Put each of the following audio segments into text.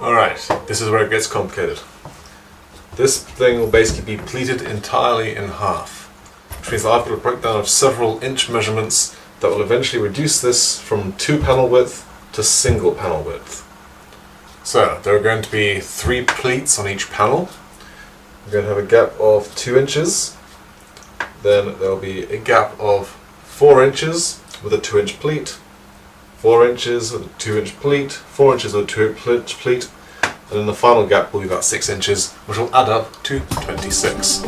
Alright, this is where it gets complicated. This thing will basically be pleated entirely in half, which means that I've got a breakdown of several inch measurements that will eventually reduce this from 2 panel width to single panel width. So, there are going to be 3 pleats on each panel. We're going to have a gap of 2 inches, then there will be a gap of 4 inches with a 2-inch pleat, 4 inches with a 2-inch pleat, 4 inches with a 2-inch pleat, and then the final gap will be about 6 inches, which will add up to 26.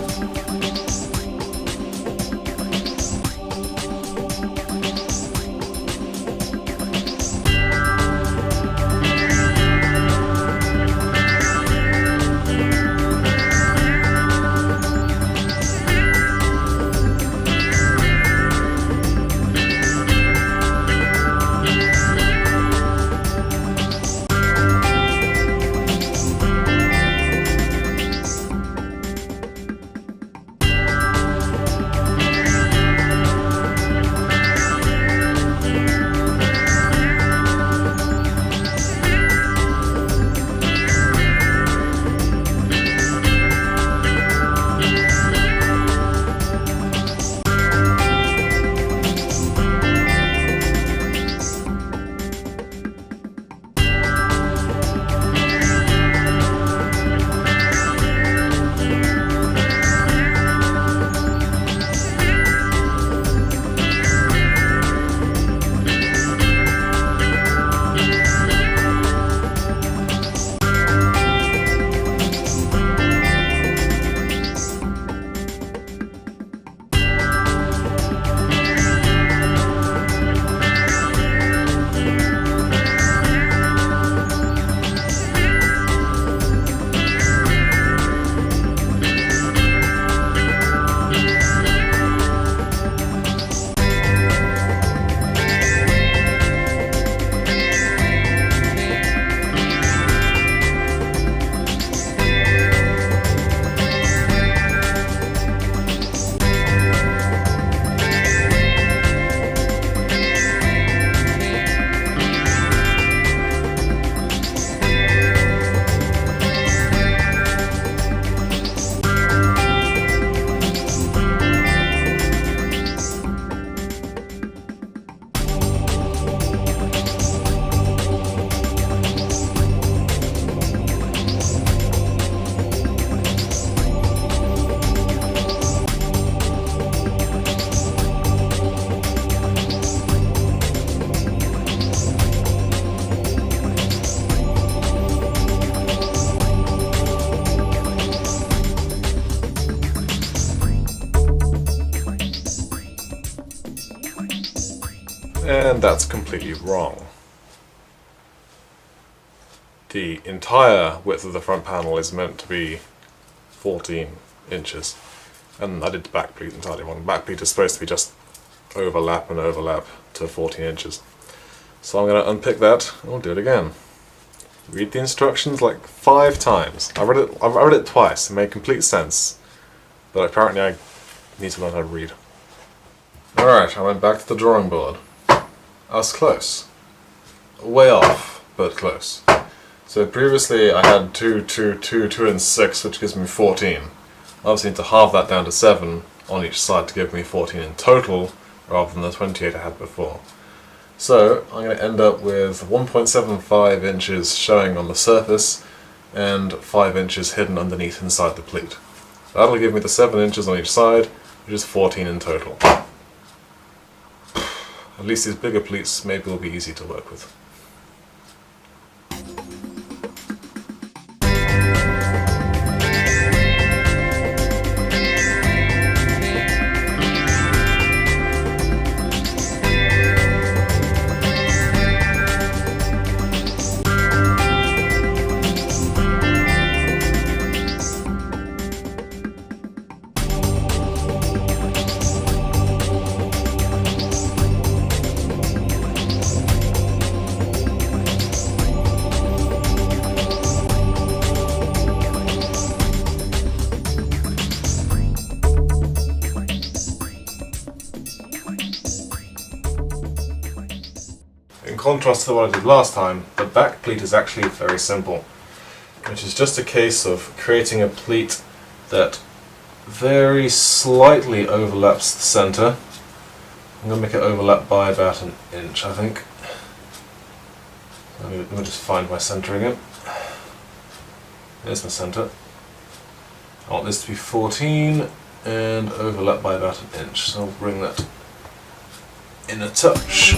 And that's completely wrong. The entire width of the front panel is meant to be 14 inches. And I did the back pleat entirely wrong. The back pleat is supposed to be just overlap and overlap to 14 inches. So I'm going to unpick that and we'll do it again. Read the instructions like 5 times. I've read it twice. It made complete sense. But apparently I need to learn how to read. Alright, I went back to the drawing board. I was close. Way off, but close. So previously I had 2, 2, 2, 2 and 6, which gives me 14. I obviously need to halve that down to 7 on each side to give me 14 in total, rather than the 28 I had before. So I'm going to end up with 1.75 inches showing on the surface, and 5 inches hidden underneath inside the pleat. That'll give me the 7 inches on each side, which is 14 in total. At least these bigger pleats maybe will be easy to work with. contrast to what I did last time, the back pleat is actually very simple, which is just a case of creating a pleat that very slightly overlaps the centre. I'm going to make it overlap by about an inch, I think. Let me just find my centre again. There's my centre. I want this to be 14 and overlap by about an inch, so I'll bring that in a touch.